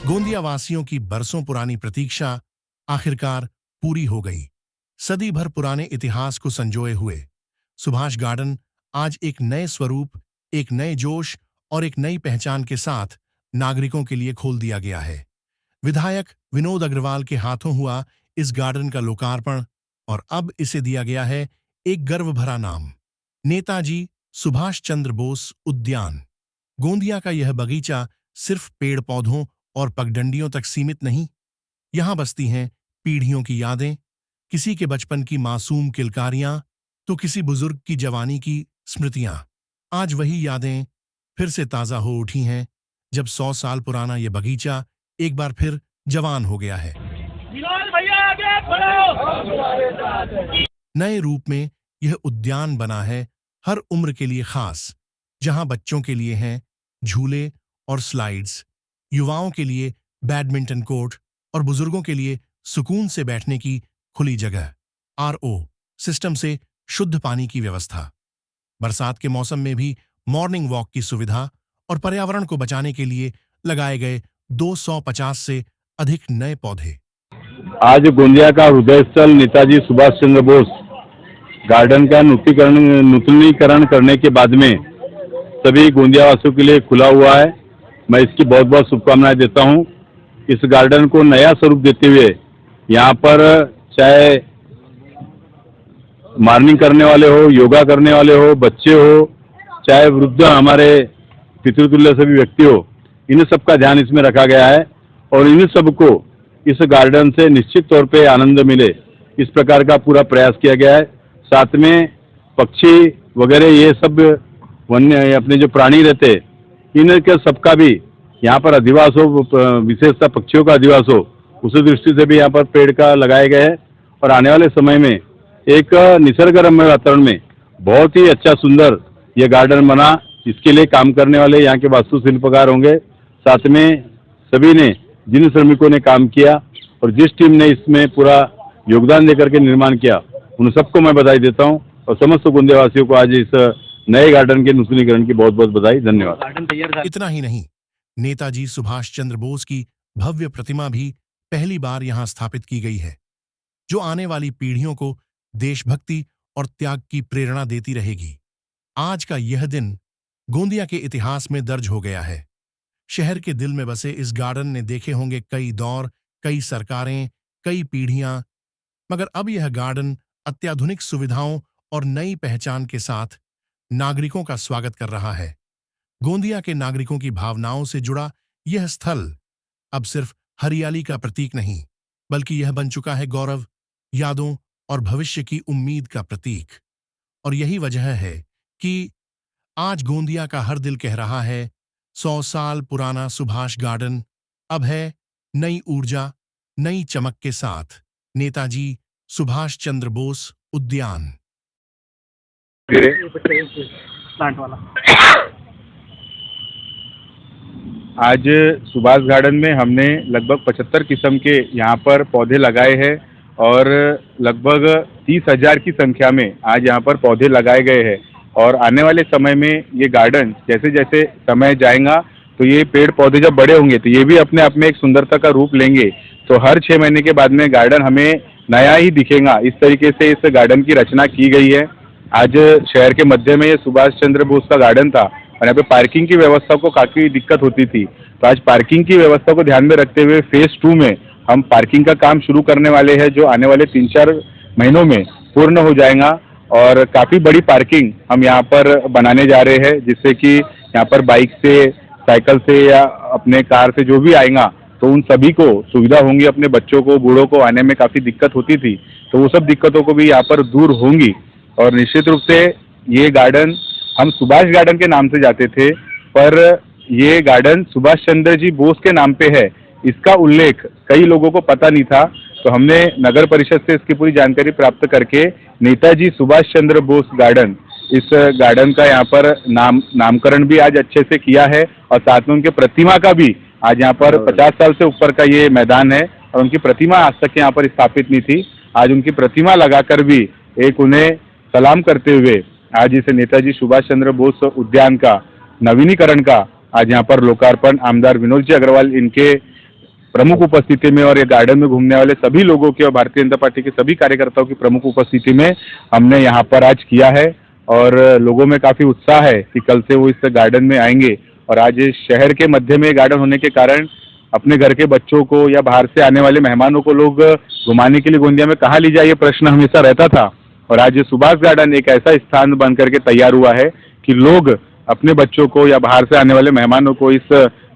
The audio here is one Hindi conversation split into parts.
गोंदिया वासियों की बरसों पुरानी प्रतीक्षा आखिरकार पूरी हो गई। सदी भर पुराने इतिहास को संजोए हुए सुभाष गार्डन आज एक नए स्वरूप, एक नए जोश और एक नई पहचान के साथ नागरिकों के लिए खोल दिया गया है। विधायक विनोद अग्रवाल के हाथों हुआ इस गार्डन का लोकार्पण और अब इसे दिया गया है एक गर्व भरा नाम, नेताजी सुभाष चंद्र बोस उद्यान। गोंदिया का यह बगीचा सिर्फ पेड़ पौधों और पगडंडियों तक सीमित नहीं, यहां बसती हैं पीढ़ियों की यादें, किसी के बचपन की मासूम किलकारियां तो किसी बुजुर्ग की जवानी की स्मृतियां। आज वही यादें फिर से ताजा हो उठी हैं जब 100 साल पुराना यह बगीचा एक बार फिर जवान हो गया है। नए रूप में यह उद्यान बना है हर उम्र के लिए खास, जहां बच्चों के लिए हैं झूले और स्लाइड्स, युवाओं के लिए बैडमिंटन कोर्ट और बुजुर्गों के लिए सुकून से बैठने की खुली जगह। आरओ सिस्टम से शुद्ध पानी की व्यवस्था, बरसात के मौसम में भी मॉर्निंग वॉक की सुविधा और पर्यावरण को बचाने के लिए लगाए गए 250 से अधिक नए पौधे। आज गोंदिया का हृदय स्थल नेताजी सुभाष चंद्र बोस गार्डन का नूतनीकरण करने के बाद में सभी गोंदिया वासियों के लिए खुला हुआ है। मैं इसकी बहुत बहुत शुभकामनाएं देता हूं। इस गार्डन को नया स्वरूप देते हुए यहाँ पर चाहे मॉर्निंग करने वाले हो, योगा करने वाले हो, बच्चे हो, चाहे वृद्ध हमारे पितृतुल्य सभी व्यक्ति हो, इन सब का ध्यान इसमें रखा गया है और इन सबको इस गार्डन से निश्चित तौर पे आनंद मिले, इस प्रकार का पूरा प्रयास किया गया है। साथ में पक्षी वगैरह ये सब वन्य अपने जो प्राणी रहते इनके सबका भी यहाँ पर अधिवास हो, विशेषतः पक्षियों का अधिवास हो, उस दृष्टि से भी यहाँ पर पेड़ का लगाए गए हैं और आने वाले समय में एक निसर्गरम्य वातावरण में बहुत ही अच्छा सुंदर ये गार्डन बना। इसके लिए काम करने वाले यहाँ के वास्तुशिल्पकार होंगे, साथ में सभी ने जिन श्रमिकों ने काम किया और जिस टीम ने इसमें पूरा योगदान देकर के निर्माण किया उन सबको मैं बधाई देता हूं और समस्त गोंदिया वासियों को आज इस नए गार्डन के नूतनीकरण की बहुत बहुत बधाई। धन्यवाद। इतना ही नहीं, नेताजी सुभाष चंद्र बोस की भव्य प्रतिमा भी पहली बार यहां स्थापित की गई है, जो आने वाली पीढ़ियों को देशभक्ति और त्याग की प्रेरणा देती रहेगी। आज का यह दिन गोंदिया के इतिहास में दर्ज हो गया है। शहर के दिल में बसे इस गार्डन ने देखे होंगे कई दौर, कई सरकारें, कई पीढ़ियां, मगर अब यह गार्डन अत्याधुनिक सुविधाओं और नई पहचान के साथ नागरिकों का स्वागत कर रहा है। गोंदिया के नागरिकों की भावनाओं से जुड़ा यह स्थल अब सिर्फ हरियाली का प्रतीक नहीं, बल्कि यह बन चुका है गौरव, यादों और भविष्य की उम्मीद का प्रतीक। और यही वजह है कि आज गोंदिया का हर दिल कह रहा है, 100 साल पुराना सुभाष गार्डन अब है नई ऊर्जा, नई चमक के साथ नेताजी सुभाष चंद्र बोस उद्यान। आज सुभाष गार्डन में हमने लगभग 75 किस्म के यहाँ पर पौधे लगाए हैं और लगभग 30,000 की संख्या में आज यहाँ पर पौधे लगाए गए हैं और आने वाले समय में ये गार्डन जैसे जैसे समय जाएगा तो ये पेड़ पौधे जब बड़े होंगे तो ये भी अपने आप में एक सुंदरता का रूप लेंगे। तो हर 6 महीने के बाद में गार्डन हमें नया ही दिखेगा। इस तरीके से इस गार्डन की रचना की गई है। आज शहर के मध्य में ये सुभाष चंद्र बोस का गार्डन था और यहाँ पे पार्किंग की व्यवस्था को काफ़ी दिक्कत होती थी, तो आज पार्किंग की व्यवस्था को ध्यान में रखते हुए फेज 2 में हम पार्किंग का काम शुरू करने वाले हैं, जो आने वाले 3-4 महीनों में पूर्ण हो जाएगा और काफ़ी बड़ी पार्किंग हम यहाँ पर बनाने जा रहे हैं, जिससे कि यहाँ पर बाइक से, साइकिल से या अपने कार से जो भी आएगा तो उन सभी को सुविधा होंगी। अपने बच्चों को, बूढ़ों को आने में काफ़ी दिक्कत होती थी तो वो सब दिक्कतों को भी यहाँ पर दूर होंगी। और निश्चित रूप से ये गार्डन हम सुभाष गार्डन के नाम से जाते थे, पर ये गार्डन सुभाष चंद्र जी बोस के नाम पे है, इसका उल्लेख कई लोगों को पता नहीं था। तो हमने नगर परिषद से इसकी पूरी जानकारी प्राप्त करके नेताजी सुभाष चंद्र बोस गार्डन, इस गार्डन का यहाँ पर नामकरण भी आज अच्छे से किया है और साथ में उनके प्रतिमा का भी आज यहाँ पर 50 साल से ऊपर का ये मैदान है और उनकी प्रतिमा आज तक यहाँ पर स्थापित नहीं थी। आज उनकी प्रतिमा लगाकर भी एक उन्हें सलाम करते हुए आज इस नेताजी सुभाष चंद्र बोस उद्यान का नवीनीकरण का आज यहाँ पर लोकार्पण आमदार विनोद जी अग्रवाल इनके प्रमुख उपस्थिति में और ये गार्डन में घूमने वाले सभी लोगों की और भारतीय जनता पार्टी के सभी कार्यकर्ताओं की प्रमुख उपस्थिति में हमने यहाँ पर आज किया है। और लोगों में काफी उत्साह है कि कल से वो इस गार्डन में आएंगे। और आज शहर के मध्य में गार्डन होने के कारण अपने घर के बच्चों को या बाहर से आने वाले मेहमानों को लोग घुमाने के लिए गोंदिया में कहाँ ले जाए, ये प्रश्न हमेशा रहता था। और आज सुभाष गार्डन एक ऐसा स्थान बन करके तैयार हुआ है कि लोग अपने बच्चों को या बाहर से आने वाले मेहमानों को इस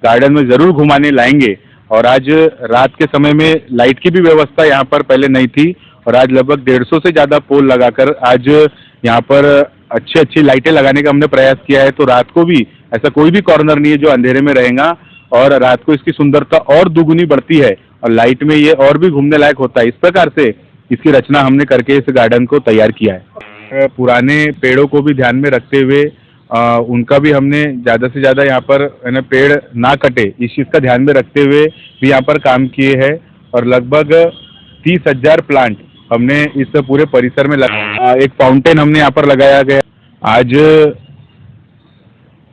गार्डन में जरूर घुमाने लाएंगे। और आज रात के समय में लाइट की भी व्यवस्था यहाँ पर पहले नहीं थी और आज लगभग 150 से ज्यादा पोल लगाकर आज यहाँ पर अच्छी अच्छी लाइटें लगाने का हमने प्रयास किया है। तो रात को भी ऐसा कोई भी कॉर्नर नहीं है जो अंधेरे में रहेगा और रात को इसकी सुंदरता और दुगुनी बढ़ती है और लाइट में ये और भी घूमने लायक होता है। इस प्रकार से इसकी रचना हमने करके इस गार्डन को तैयार किया है। पुराने पेड़ों को भी ध्यान में रखते हुए उनका भी हमने ज़्यादा से ज़्यादा यहाँ पर पेड़ ना कटे इस चीज़ का ध्यान में रखते हुए भी यहाँ पर काम किए हैं। और लगभग 30,000 प्लांट हमने इस पूरे परिसर में लगा। एक फाउंटेन हमने यहाँ पर लगाया गया। आज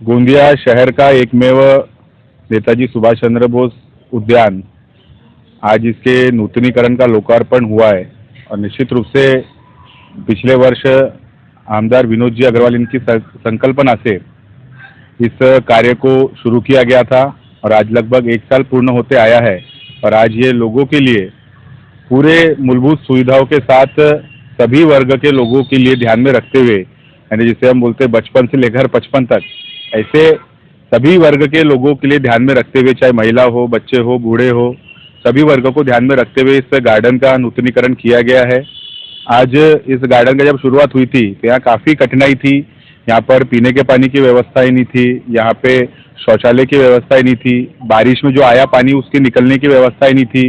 गोंदिया शहर का एकमेव नेताजी सुभाष चंद्र बोस उद्यान, आज इसके नूतनीकरण का लोकार्पण हुआ है। और निश्चित रूप से पिछले वर्ष आमदार विनोद जी अग्रवाल इनकी संकल्पना से इस कार्य को शुरू किया गया था और आज लगभग 1 साल पूर्ण होते आया है। और आज ये लोगों के लिए पूरे मूलभूत सुविधाओं के साथ सभी वर्ग के लोगों के लिए ध्यान में रखते हुए, यानी जिसे हम बोलते हैं बचपन से लेकर 55 तक, ऐसे सभी वर्ग के लोगों के लिए ध्यान में रखते हुए, चाहे महिला हो, बच्चे हो, बूढ़े हो, सभी वर्गों को ध्यान में रखते हुए इस गार्डन का नूतनीकरण किया गया है। आज इस गार्डन का जब शुरुआत हुई थी तो यहाँ काफ़ी कठिनाई थी। यहाँ पर पीने के पानी की व्यवस्था ही नहीं थी, यहाँ पे शौचालय की व्यवस्था ही नहीं थी, बारिश में जो आया पानी उसके निकलने की व्यवस्था ही नहीं थी,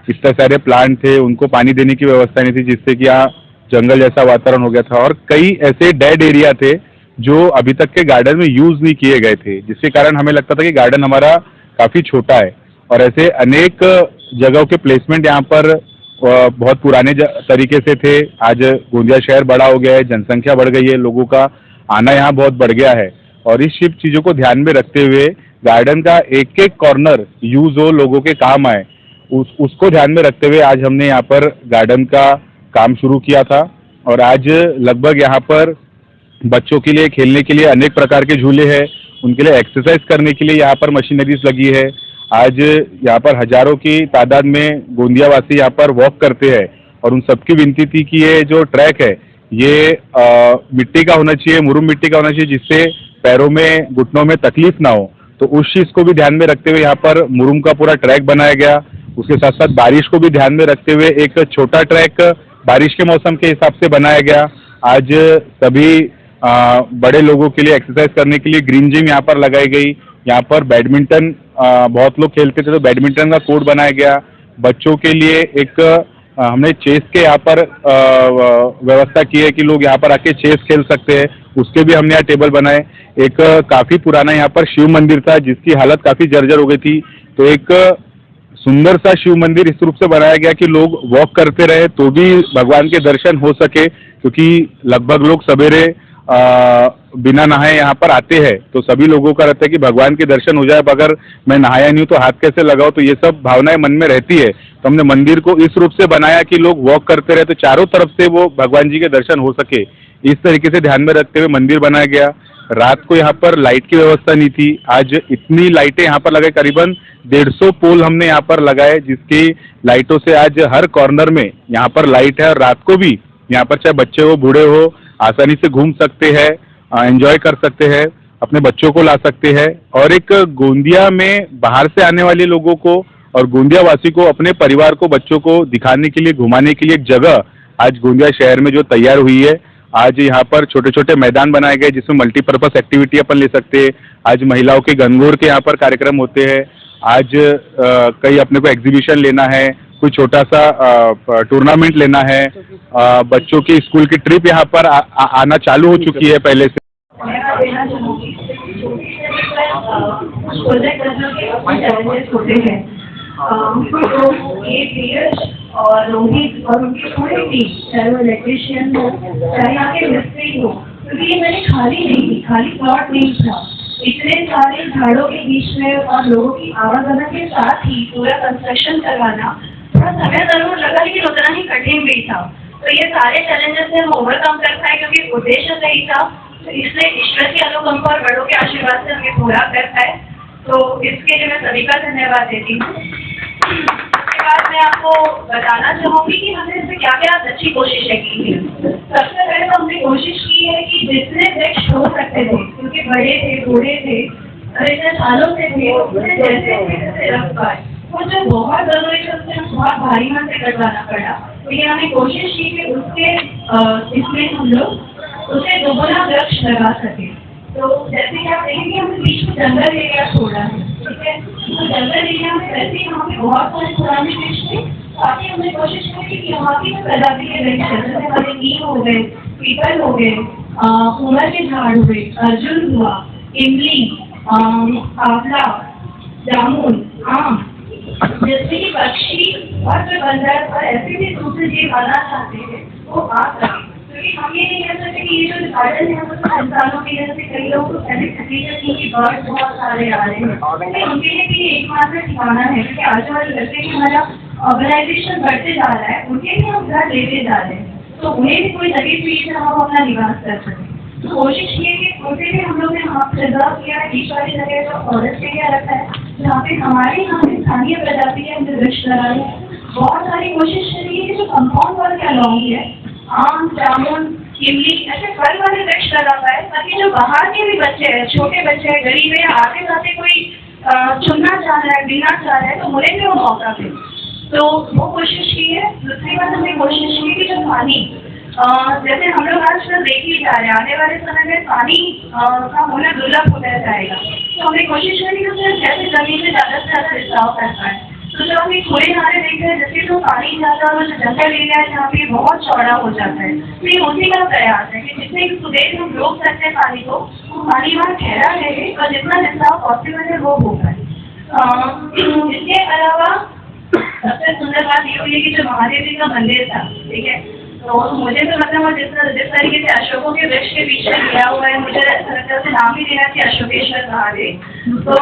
इतने सारे प्लांट थे उनको पानी देने की व्यवस्था नहीं थी, जिससे कि यहाँ जंगल जैसा वातावरण हो गया था। और कई ऐसे डेड एरिया थे जो अभी तक के गार्डन में यूज नहीं किए गए थे, जिसके कारण हमें लगता था कि गार्डन हमारा काफ़ी छोटा है। और ऐसे अनेक जगहों के प्लेसमेंट यहाँ पर बहुत पुराने तरीके से थे। आज गोंदिया शहर बड़ा हो गया है, जनसंख्या बढ़ गई है, लोगों का आना यहाँ बहुत बढ़ गया है। और इस सब चीज़ों को ध्यान में रखते हुए गार्डन का एक एक कॉर्नर यूज हो, लोगों के काम आए, उसको ध्यान में रखते हुए आज हमने यहाँ पर गार्डन का काम शुरू किया था। और आज लगभग यहाँ पर बच्चों के लिए खेलने के लिए अनेक प्रकार के झूले हैं, उनके लिए एक्सरसाइज करने के लिए यहाँ पर मशीनरीज लगी है। आज यहाँ पर हजारों की तादाद में गोंदियावासी यहाँ पर वॉक करते हैं और उन सबकी विनती थी कि ये जो ट्रैक है ये मिट्टी का होना चाहिए, मुरुम मिट्टी का होना चाहिए, जिससे पैरों में घुटनों में तकलीफ ना हो। तो उस चीज़ को भी ध्यान में रखते हुए यहाँ पर मुरुम का पूरा ट्रैक बनाया गया। उसके साथ साथ बारिश को भी ध्यान में रखते हुए एक छोटा ट्रैक बारिश के मौसम के हिसाब से बनाया गया। आज सभी बड़े लोगों के लिए एक्सरसाइज करने के लिए ग्रीन जिम यहाँ पर लगाई गई। यहाँ पर बैडमिंटन बहुत लोग खेलते थे तो बैडमिंटन का कोर्ट बनाया गया। बच्चों के लिए एक हमने चेस के यहाँ पर व्यवस्था की है कि लोग यहाँ पर आके चेस खेल सकते हैं, उसके भी हमने यहाँ टेबल बनाए। एक काफ़ी पुराना यहाँ पर शिव मंदिर था जिसकी हालत काफ़ी जर्जर हो गई थी, तो एक सुंदर सा शिव मंदिर इस रूप से बनाया गया कि लोग वॉक करते रहे तो भी भगवान के दर्शन हो सके, क्योंकि लगभग लोग सवेरे बिना नहाए यहाँ पर आते हैं तो सभी लोगों का रहता है कि भगवान के दर्शन हो जाए, अगर मैं नहाया नहीं हूँ तो हाथ कैसे लगाओ, तो ये सब भावनाएं मन में रहती है। तो हमने मंदिर को इस रूप से बनाया कि लोग वॉक करते रहे तो चारों तरफ से वो भगवान जी के दर्शन हो सके, इस तरीके से ध्यान में रखते हुए मंदिर बनाया गया। रात को यहाँ पर लाइट की व्यवस्था नहीं थी, आज इतनी लाइटें यहाँ पर लगाई, करीबन 150 पोल हमने यहाँ पर लगाए, जिसकी लाइटों से आज हर कॉर्नर में यहाँ पर लाइट है। और रात को भी यहाँ पर चाहे बच्चे हो बूढ़े हो आसानी से घूम सकते हैं, एंजॉय कर सकते हैं, अपने बच्चों को ला सकते हैं। और एक गोंदिया में बाहर से आने वाले लोगों को और गोंदिया वासी को अपने परिवार को बच्चों को दिखाने के लिए घुमाने के लिए एक जगह आज गोंदिया शहर में जो तैयार हुई है। आज यहाँ पर छोटे छोटे मैदान बनाए गए जिसमें मल्टीपर्पज एक्टिविटी अपन ले सकते हैं। आज महिलाओं के गणगौर के यहाँ पर कार्यक्रम होते हैं। आज कई अपने को एग्जीबिशन लेना है, कोई छोटा सा टूर्नामेंट लेना है, बच्चों की स्कूल की ट्रिप यहाँ पर आना चालू हो चुकी है पहले से। और रोहित और उनकी पूरी टीम, चाहे वो इलेक्ट्रिशियन हो चाहे यहाँ के मिस्त्री हो, क्योंकि ये मैंने खाली नहीं थी, खाली प्लॉट नहीं था, इतने सारे झाड़ों के बीच में और लोगों की आवागमन के साथ ही पूरा कंस्ट्रक्शन करवाना थोड़ा समय जरूर लगा, लेकिन उतना ही कठिन भी था। तो ये सारे चैलेंजेस से हम ओवरकम कर पाए क्योंकि उद्देश्य सही था। तो इसलिए ईश्वर की अनुकंपा और बड़ों के आशीर्वाद से हम ये पूरा कर पाए। तो इसके लिए मैं सभी का धन्यवाद देती हूँ। उसके बाद मैं आपको बताना चाहूँगी कि हमने इसमें क्या क्या अच्छी कोशिशें की हैं। सबसे पहले तो हमने कोशिश की है कि जितने वृक्ष हो सकते थे, क्योंकि बड़े थे, बूढ़े थे और इतने सालों से थे, उन्हें जैसे थे वैसे रख पाए। वो जो बहुत जरूरी था उससे हमें बहुत भारी मन से कटवाना पड़ा। तो ये हमने कोशिश की कि उसके इसमें हम लोग उसे दोगुना वृक्ष लगा सके। तो जैसे कि आप देखेंगे हमने बीच में जंगल एरिया छोड़ा है, ठीक है। तो जंगल एरिया में वैसे ही वहाँ पे बहुत सारे पुराने वृक्ष थे। बाकी हमने कोशिश की कि यहाँ की प्रजाति के वृक्ष जैसे हमारे नीम हो गए, पीपल हो गए, उमर के झाड़ हुए, अर्जुन हुआ, इमली, आंवला, जामुन, आम, जैसे कि पक्षी और जो बंदर और ऐसे भी दूसरे जीव आना चाहते हैं वो आ सके। क्योंकि हम ये नहीं कह सकते कि ये जो गार्डन है वो तो इंसानों के लिए, जैसे कई लोग तो पहले तकलीफ थी कि बर्ड बहुत सारे आ रहे हैं, लेकिन उनके लिए भी एकमात्र ठिकाना है। क्योंकि आजू बाजू जैसे कि हमारा ऑर्गेनाइजेशन बढ़ते जा रहा है, उनके लिए हम घर लेते जा रहे हैं, तो उन्हें भी कोई तकलीफ पीछे हम अपना निवास कर सकें। तो कोशिश की है कि उसे भी हम लोग ने वहाँ रिजर्व किया है। बीच वाली जगह जो फॉरेस्ट एरिया रखा है जहाँ पे हमारे यहाँ स्थानीय प्रजाति के अंदर वृक्ष लगाए। बहुत सारी कोशिश करी है कि जो कंपाउंड वॉल के अलॉन्ग है आम, जामुन, इमली ऐसे फल वाले वृक्ष लगा पाए, ताकि जो बाहर के भी बच्चे हैं, छोटे बच्चे हैं, गरीब है, आते जाते कोई चुनना चाह रहा है, पीना चाह रहा है, तो उन्हें भी वो मौका दे। तो वो कोशिश की है। दूसरी बात हमने कोशिश की कि जो पानी जैसे हम लोग आजकल देख ही जा रहे हैं, आने वाले समय में पानी का होना दुर्लभ होता जाएगा। तो हमने कोशिश करी कि उसे जैसे जमीन में ज़्यादा से ज़्यादा रिसाव कर पाए। तो जब हम खुले नारे देखते हैं जैसे जो पानी जाता है वो जो जंगल एरिया है जहाँ पे बहुत चौड़ा हो जाता है, तो ये उसी का प्रयास है कि जितने सुदेश हम रोक सकते हैं पानी को, वो पानी वहाँ ठहरा रहे और जितना रिसाव पॉसिबल है वो हो पाए। इसके अलावा सबसे सुंदर बात ये हुई है कि जो महादेव जी का मंदिर था, ठीक है, तो मुझे तो मतलब जिस तरीके से अशोकों के वृक्ष के पीछे लिया हुआ है, मुझे ऐसा लगता है नाम ही देना कि अशोकेश्वर महादेव। तो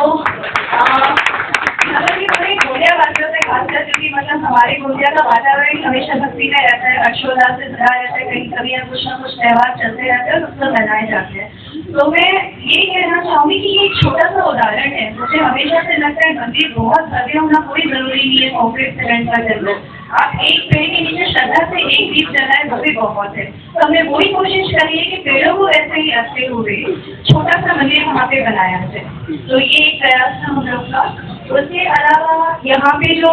मतलब ये बड़े गोलिया वाक्यों से खासकर क्योंकि मतलब हमारे गोलिया का वातावरण हमेशा भक्ति में रहता है, हर्षोल्लास से भरा रहता है, कहीं कभी या कुछ ना कुछ त्यौहार चलते रहते हैं, उसको मनाए जाते हैं। तो मैं ये कहना चाहूँगी कि ये एक छोटा सा उदाहरण है। मुझे हमेशा से लगता है मंदिर बहुत भव्य होना कोई जरूरी नहीं है, कॉन्क्रीट सीमेंट का जरूर। आप एक पेड़ के नीचे श्रद्धा से एक दीप जलाए वो भी बहुत है। तो हमने वही कोशिश करी है कि पेड़ों को ऐसे ही रखते हुए छोटा सा मंदिर वहाँ पे बनाया जाए। तो ये एक प्रयास था हम लोग का। उसके अलावा यहाँ पे जो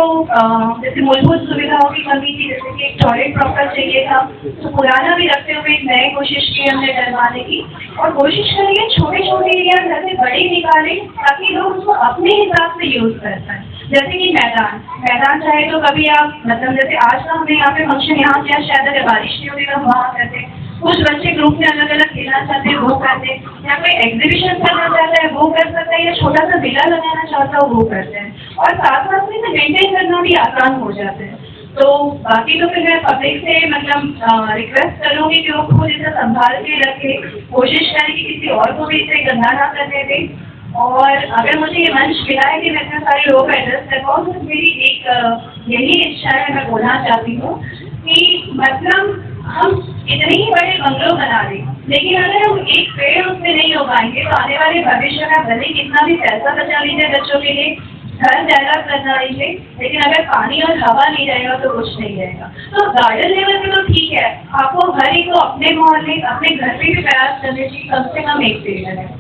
जैसे मूलभूत सुविधाओं की कमी थी, जैसे कि एक टॉयलेट प्रॉपर चाहिए था, तो पुराना भी रखते हुए एक नई कोशिश की हमने डलवाने की, और कोशिश करेंगे छोटे छोटे एरिया घर से बड़े निकालें ताकि लोग उसको अपने हिसाब से यूज कर पाएं। जैसे कि मैदान चाहे तो कभी आप मतलब जैसे आज का हमने यहाँ पे फंक्शन यहाँ किया, शायद अगर बारिश नहीं होती तो हम वहाँ करते, कुछ बच्चे ग्रुप में अलग अलग खेलना चाहते हैं वो करते हैं, या कोई एग्जीबिशन करना चाहता है वो कर सकता है, या छोटा सा मेला लगाना चाहता है वो करते हैं, और साथ साथ में मेंटेन करना भी आसान हो जाता है। तो बाकी तो फिर मैं पब्लिक से मतलब रिक्वेस्ट करूँगी कि वो खुद इसे संभाल के रखे, कोशिश करें कि किसी और को भी इसे गंदा ना करने दें। और अगर मुझे ये मंच मिला है कि मैं इतने सारे लोगों का एड्रेस कर पाऊँ, तो मेरी एक यही इच्छा है, मैं बोलना चाहती हूँ कि मतलब हम इतने ही बड़े बंगलों बना दें, लेकिन अगर हम एक पेड़ उसमें नहीं उगाएंगे तो आने वाले भविष्य में भले कितना भी पैसा बचा लीजिए बच्चों के लिए, घर डेवलप करना लीजिए, लेकिन अगर पानी और हवा नहीं रहेगा तो कुछ नहीं रहेगा। तो गार्डन लेवल पे तो ठीक है, आपको हर एक को अपने मोहल्ले अपने घर पे भी प्रयास करने चाहिए, कम से कम एक पेड़ है।